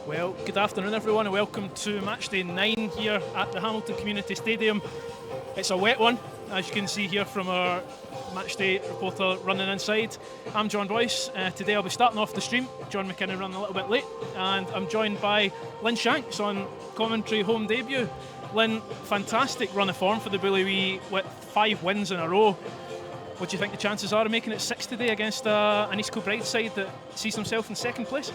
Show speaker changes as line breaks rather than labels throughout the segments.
Well, good afternoon everyone and welcome to matchday 9 here at the Hamilton Community Stadium. It's a wet one, as you can see here from our matchday reporter running inside. I'm John Boyce. Today I'll be starting off the stream. John McKinnon running a little bit late, and I'm joined by Lynn Shanks on commentary home debut. Lynn, fantastic run of form for the Bully Wee with 5 wins in a row. What do you think the chances are of making it 6 today against an East Kilbride side that sees himself in second place?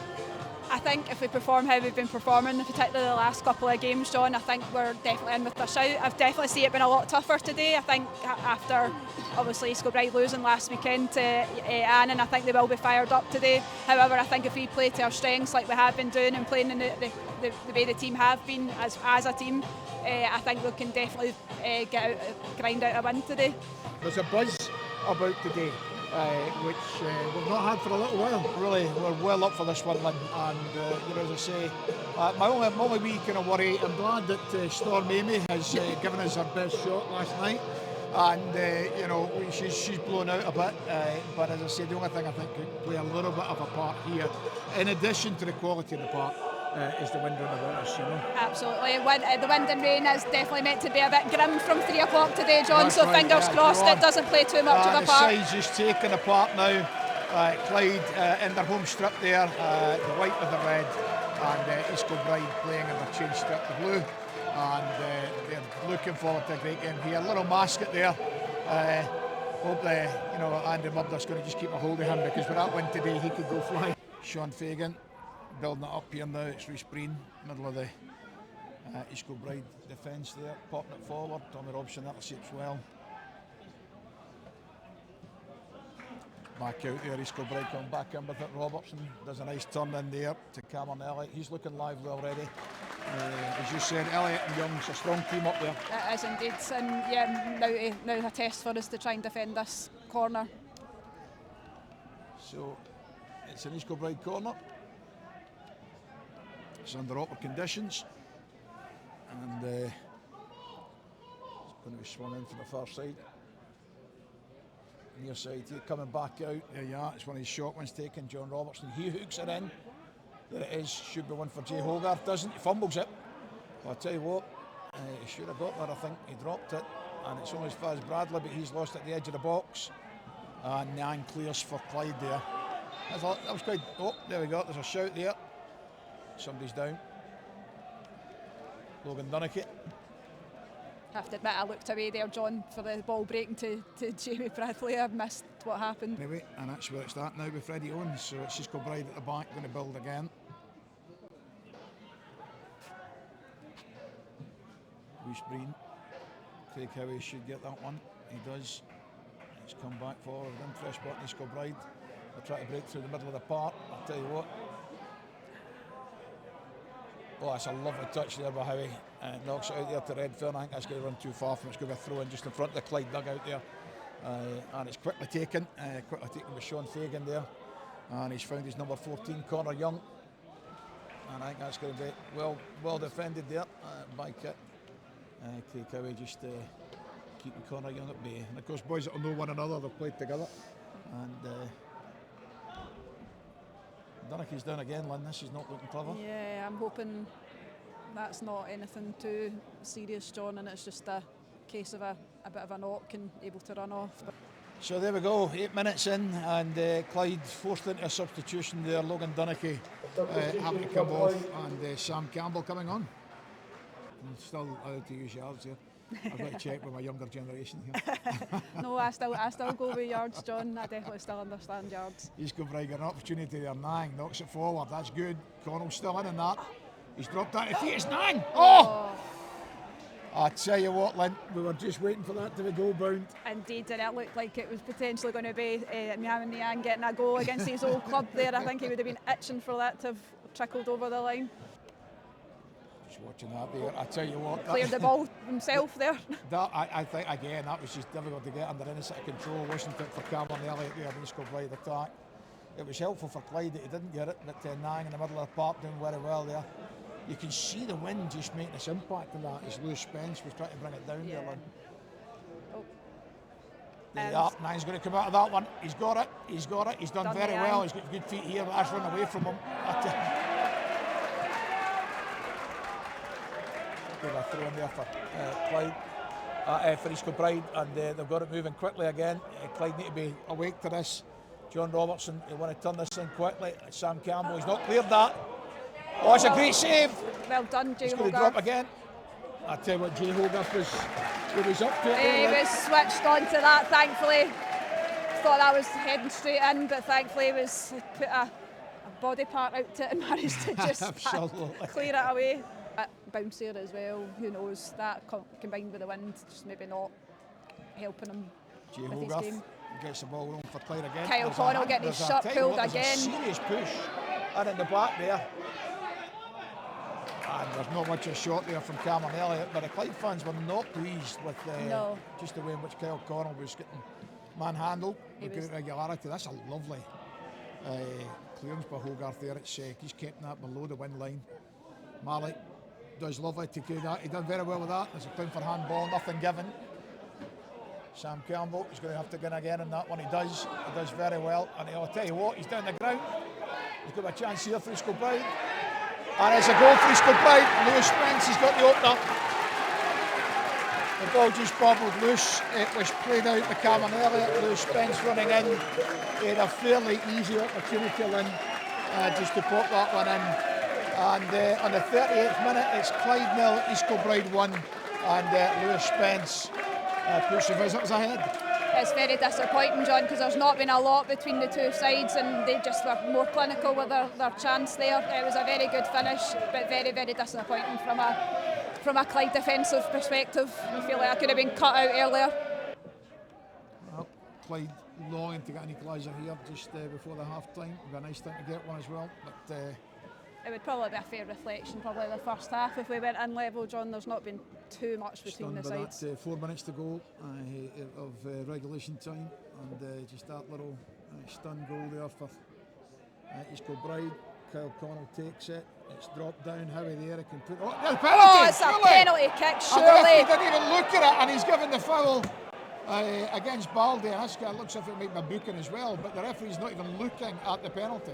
I think if we perform how we've been performing, particularly the last couple of games, John, I think we're definitely in with a shout. I've definitely seen it been a lot tougher today. I think after obviously East Kilbride losing last weekend to Annan, I think they will be fired up today. However, I think if we play to our strengths like we have been doing and playing in the way the team have been as a team, I think we can definitely grind out a win today.
There's a buzz about today, which we've not had for a little while. Really, we're well up for this one, Lynn. And as I say, my only wee kind of worry, I'm glad that Storm Amy has given us her best shot last night, and she's blown out a bit. But as I say, the only thing I think could play a little bit of a part here, in addition to the quality of the part, is the wind round about us,
Absolutely. The wind and rain is definitely meant to be a bit grim from 3 o'clock today, John,
That's
so
right,
fingers crossed it doesn't play too much of a part.
The side's just taken apart now. Clyde in their home strip there, the white with the red, and East Kilbride playing in their change strip, the blue, and they're looking forward to a great game here. A little mascot there. Hope Andy Murdoch's going to just keep a hold of him, because with that win today he could go flying. Sean Fagan building it up here now. It's Rhys Breen, middle of the East Kilbride defence there, popping it forward. Tommy Robson intercepts well. Back out there, East Kilbride coming back in with it. Robertson does a nice turn in there to Cameron Elliott. He's looking lively already. As you said, Elliott and Young's a strong team up there.
It is indeed, and now a test for us to try and defend this corner.
So it's an East Kilbride corner. It's under awkward conditions, and it's going to be swung in from the far side. Near side here, coming back out. There you are, it's one of his short ones taken. John Robertson, he hooks it in. There it is, should be one for Jay Hogarth, doesn't he? Fumbles it. Well, I'll tell you what, he should have got there, I think. He dropped it, and it's only as far as Bradley, but he's lost at the edge of the box. And Nyan clears for Clyde there. I thought that was quite. Oh, there we go, there's a shout there. Somebody's down. Logan Dunnicky.
Have to admit, I looked away there, John, for the ball breaking to Jamie Bradley. I've missed what happened.
Anyway, and that's where it's at now with Freddie Owens. So it's East Kilbride at the back, going to build again. Rhys Breen. Craig Howie should get that one. He does. He's come back forward. In fresh spot in East Kilbride. They'll try to break through the middle of the park. I'll tell you what. Oh, that's a lovely touch there by Howie. Knocks it out there to Redfern. I think that's going to run too far from it. It's going to be a throw in just in front of the Clyde dugout there. And it's quickly taken with Sean Fagan there. And he's found his number 14, Connor Young. And I think that's going to be well defended there by Kit. Craig Howie just keeping Connor Young at bay. And of course, boys that will know one another, they've played together. And Dunnicky's down again, Lynn. This is not looking clever.
Yeah, I'm hoping that's not anything too serious, John, and it's just a case of a bit of a knock and able to run off.
So there we go, 8 minutes in, and Clyde forced into a substitution there. Logan Dunnicky having to come off, and Sam Campbell coming on. I'm still allowed to use yards here. I've got to check with my younger generation here.
No, I still go with yards, John. I definitely still understand yards.
He's got an opportunity there. Nang knocks it forward. That's good. Connell's still in that. He's dropped that to feet. It's Nang. Oh! I tell you what, Lynn, we were just waiting for that to be goal bound.
Indeed, and it looked like it was potentially going to be Nyan getting a goal against his old club there. I think he would have been itching for that to have trickled over the line.
Just watching that there, I tell you what.
Cleared the ball himself there.
I think, again, that was just difficult to get under any sort of control, wasn't it, for Cameron Elliott there in the East Kilbride attack. It was helpful for Clyde that he didn't get it, but Nang in the middle of the park doing very well there. You can see the wind just making this impact on that as Lewis Spence was trying to bring it down there. Oh. Nang's going to come out of that one. He's got it. He's done very well. He's got good feet here, but that's run away from him. gave a throw in there for Clyde, for East Kilbride, and they've got it moving quickly again. Clyde need to be awake to this. John Robertson, they want to turn this thing quickly. Sam Campbell, he's not cleared that. Oh, it's a great save.
Well done, Jay
He's going to
Hogarth.
drop again. I tell you what, Jay Hogarth was up to it.
He was switched on to that, thankfully. Thought that was heading straight in, but thankfully he was put a body part out to it and managed to just clear it away. Bouncier as well, who knows, that combined with the wind, just maybe not helping him
Jay
with
Hogarth
his game.
gets the ball on for Clyde again.
Kyle Connell getting his shot pulled again.
There's a serious push and in the back there. And there's not much of a shot there from Cameron Elliott, but the Clyde fans were not pleased with just the way in which Kyle Connell was getting manhandled with great regularity. That's a lovely clearance by Hogarth there. He's kept that below the wind line. Malik does lovely to do that. He done very well with that. There's a claim for handball, nothing given. Sam Campbell, he's going to have to go in again on that one. He does very well. And I'll tell you what, he's down the ground. He's got a chance here for East Kilbride. And it's a goal for East Kilbride. Lewis Spence has got the opener. The ball just bobbled loose. It was played out by Cameron Elliott. Lewis Spence running in. He had a fairly easy opportunity in just to pop that one in. And on the 38th minute, it's Clyde 0, East Kilbride 1. And Lewis Spence puts the visitors ahead.
It's very disappointing, John, because there's not been a lot between the two sides and they just were more clinical with their chance there. It was a very good finish, but very, very disappointing from a Clyde defensive perspective. I feel like I could have been cut out earlier.
Well, Clyde longing to get an equalizer here just before the half time. It would be a nice thing to get one as well. But
it would probably be a fair reflection, probably the first half. If we went in level, John, there's not been too much between the sides.
That, 4 minutes to go of regulation time, and just that little stun goal there for East Kilbride. Kyle Connell takes it. It's dropped down. Howie there, he can put. Oh, the penalty!
Oh, it's a penalty kick, surely.
He didn't even look at it, and he's given the foul against Baldy. And that's it looks as if it might be booking as well, but the referee's not even looking at the penalty.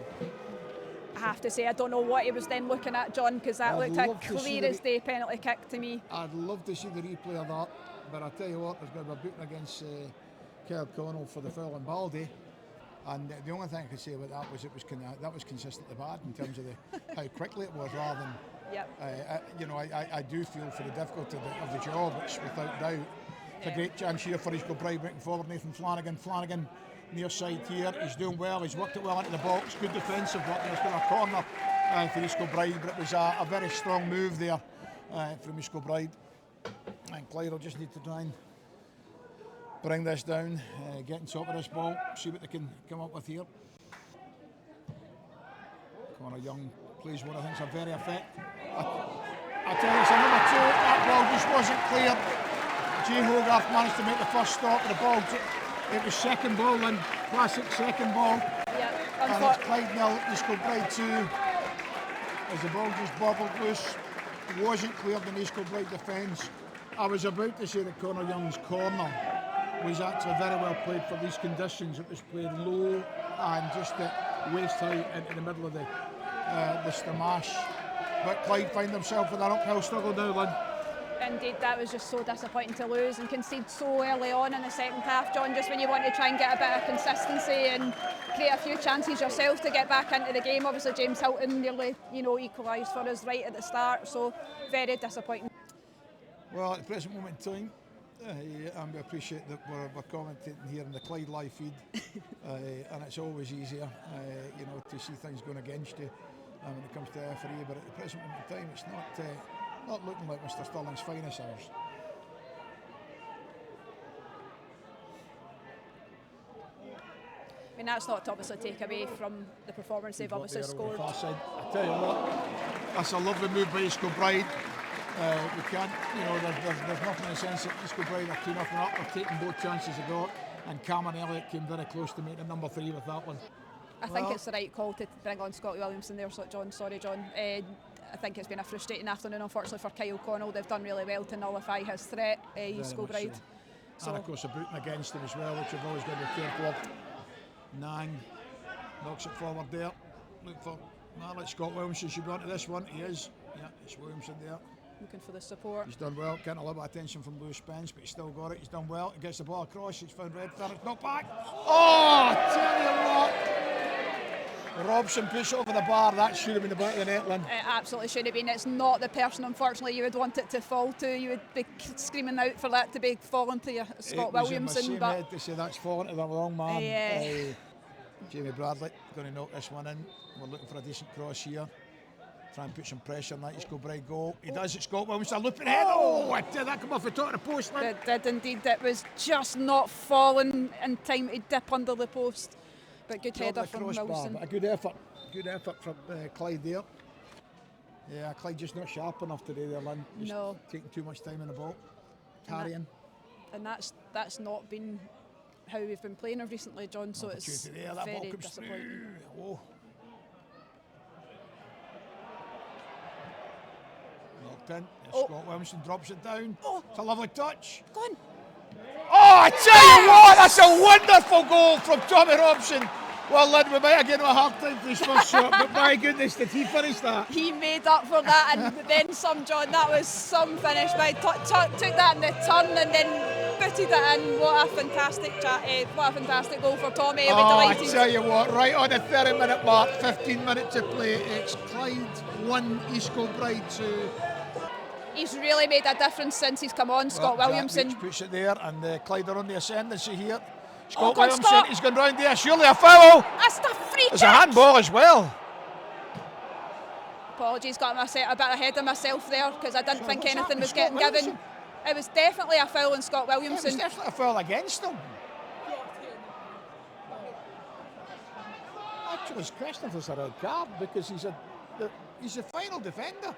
I have to say, I don't know what he was then looking at, John, because that looked a clear as day penalty kick to me.
I'd love to see the replay of that, but I tell you what, there's going to be a booting against Kyle Connell for the foul on Baldy. And the only thing I could say about that was that was consistently bad in terms of how quickly it was, rather than.
Yep.
I do feel for the difficulty of the job, which without doubt. It's a great chance here for East Kilbride breaking forward. Nathan Flanagan near side here. He's doing well. He's worked it well into the box. Good defensive work. There's been a corner for East Kilbride, but it was a very strong move there from East Kilbride. And Clyde will just need to try and bring this down, get on top of this ball, see what they can come up with here. Connor Young plays what I think is a very effective. I tell you, it's a number 2. That ball just wasn't clear. Jay Hogarth managed to make the first stop of the ball. It was second ball and classic second ball. And it's Clyde 0, East Kilbride 2. As the ball just bobbled loose, it wasn't cleared in East Kilbride defence. I was about to say that Connor Young's corner was actually very well played for these conditions. It was played low and just at waist height into the middle of the Stamash. But Clyde find themselves with an uphill struggle now, Lynn.
Indeed, that was just so disappointing to lose and concede so early on in the second half, John, just when you want to try and get a bit of consistency and create a few chances yourself to get back into the game. Obviously James Hilton nearly equalised for us right at the start, so very disappointing.
Well, at the present moment in time, and we appreciate that we're commentating here in the Clyde live feed, and it's always easier to see things going against you when it comes to referee, but at the present moment in time it's not looking like Mr. Stirling's finest hours.
I mean, that's not to obviously take away from the performance they've obviously scored.
I tell you what, that's a lovely move by East Kilbride. We can't, there's nothing in the sense that East Kilbride are 2-0 up. They're taking both chances they got, and Cameron Elliott came very close to making number 3 with that one.
I think it's the right call to bring on Scotty Williamson there, John. Sorry, John. I think it's been a frustrating afternoon, unfortunately, for Kyle Connell. They've done really well to nullify his threat, East Kilbride.
So. And of course, a booting against him as well, which you've always got to be careful of. Nang knocks it forward there. Look for Scott Williamson should be onto this one. He is. Yeah, it's Williamson there.
looking for the support.
He's done well, getting a little bit of attention from Lewis Spence, but he's still got it. He's done well. He gets the ball across. He's found Redfern. It's not back. Oh, tell you what. Robson puts it over the bar. That should have been the back of the net, Lynn.
It absolutely should have been. It's not the person, unfortunately, you would want it to fall to. You would be screaming out for that to be falling to your Scott Williamson.
But head to say that's falling to the wrong man.
Yeah.
Jamie Bradley going to knock this one in. We're looking for a decent cross here. Try and put some pressure on that East Kilbride goal. He does it. Scott Williamson looping head. Oh, did that come off the top of the post, Lynn?
It did indeed. It was just not falling in time to dip under the post. But good header from Wilson.
But a good effort. Good effort from Clyde there. Yeah, Clyde just not sharp enough today there, Lynn. Just taking too much time in the ball. Tarrying.
And that's not been how we've been playing recently, John, so it's
there, that
very
ball comes
disappointing.
Through. Oh. Knocked in. Scott Williamson drops it down. It's a lovely touch.
Go on.
Oh, I tell you what, that's a wonderful goal from Tommy Robson. Well, Lynn, we might have given him a hard time for his first shot, but my goodness, did he finish that?
He made up for that and then some, John. That was some finish. But took that in the turn and then booted it in. What a fantastic goal for Tommy.
I tell you what, right on the 30-minute mark, 15 minutes to play, it's Clyde 1, East Kilbride 2.
He's really made a difference since he's come on, Scott Williamson.
Jack puts it there, and Clyde are on the ascendancy here. Scott Williamson, he's gone round there, surely a foul.
That's the free kick.
There's a handball as well.
Apologies, got a bit ahead of myself there because I didn't think anything was getting given. It was definitely a foul on Scott Williamson.
It was definitely a foul against him. Actually, his question if there's a red card because he's a final defender.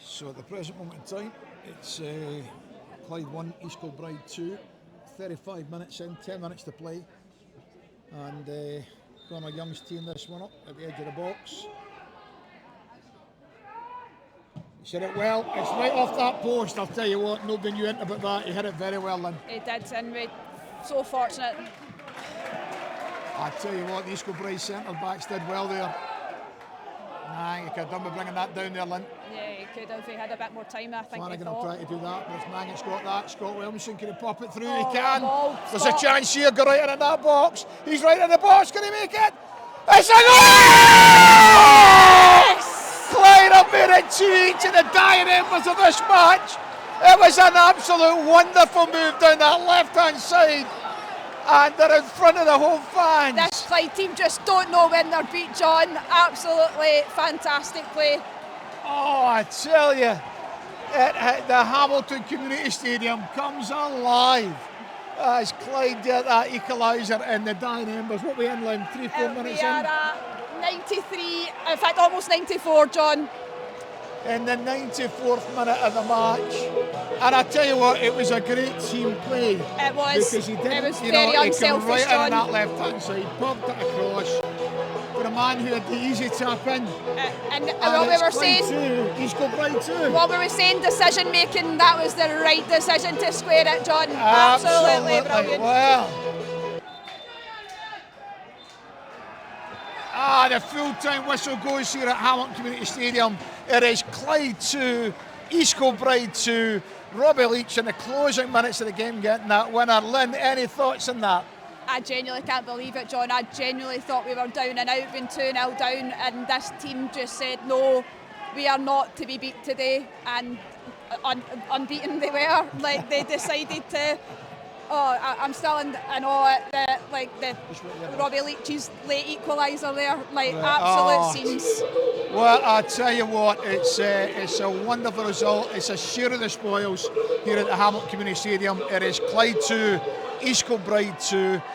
So at the present moment in time, it's Clyde 1, East Kilbride 2. 35 minutes in, 10 minutes to play. And Connor Young's teeing this one up at the edge of the box. He hit it well. It's right off that post. I'll tell you what, nobody knew anything about that. He hit it very well, Lynn.
He did, and we're so fortunate.
I tell you what, the East Kilbride centre backs did well there. Nah, you could have done with bringing that down there, Lynn.
Yeah, he could have. He had a bit more time, I think.
Flanagan will try to do that, but it's Mangan's got that. Scott Williamson, can he pop it through?
Oh,
he can. There's
stop.
a chance here. Go right in that box. He's right in the box. Can he make it? It's a goal!
Yes!
Clyde have made it 2-each in the dying embers of this match. It was an absolute wonderful move down that left-hand side. And they're in front of the home fans.
This Clyde team just don't know when they're beat, John. Absolutely fantastic play.
Oh, I tell you, the Hamilton Community Stadium comes alive as Clyde did that equaliser in the dying embers. What we in, Lynn? 3-4 minutes
we are
in?
at 93, in fact almost 94, John.
In the 94th minute of the match. And I tell you what, it was a great team play.
It was.
Because he didn't,
it was
very
very
he came
unselfish,
right in
John.
on that left-hand side, popped it across. For a man who had the easy tap in.
And what we were saying,
East Kilbride 2.
what we were saying, decision making, that was the right decision to square it, John.
Absolutely
Brilliant.
Well. The full-time whistle goes here at Hamilton Community Stadium. It is Clyde 2, East Kilbride 2. Robbie Leach in the closing minutes of the game getting that winner. Lynn, any thoughts on that?
I genuinely can't believe it, John. I genuinely thought we were down and out, been 2-0 down, and this team just said, no, we are not to be beat today. And unbeaten they were. Like, they decided to... I'm still in awe at the Robbie Leach's late equaliser there. Like, absolute scenes.
Well, I tell you what, it's a wonderful result. It's a share of the spoils here at the Hamilton Community Stadium. It is Clyde 2, East Kilbride 2.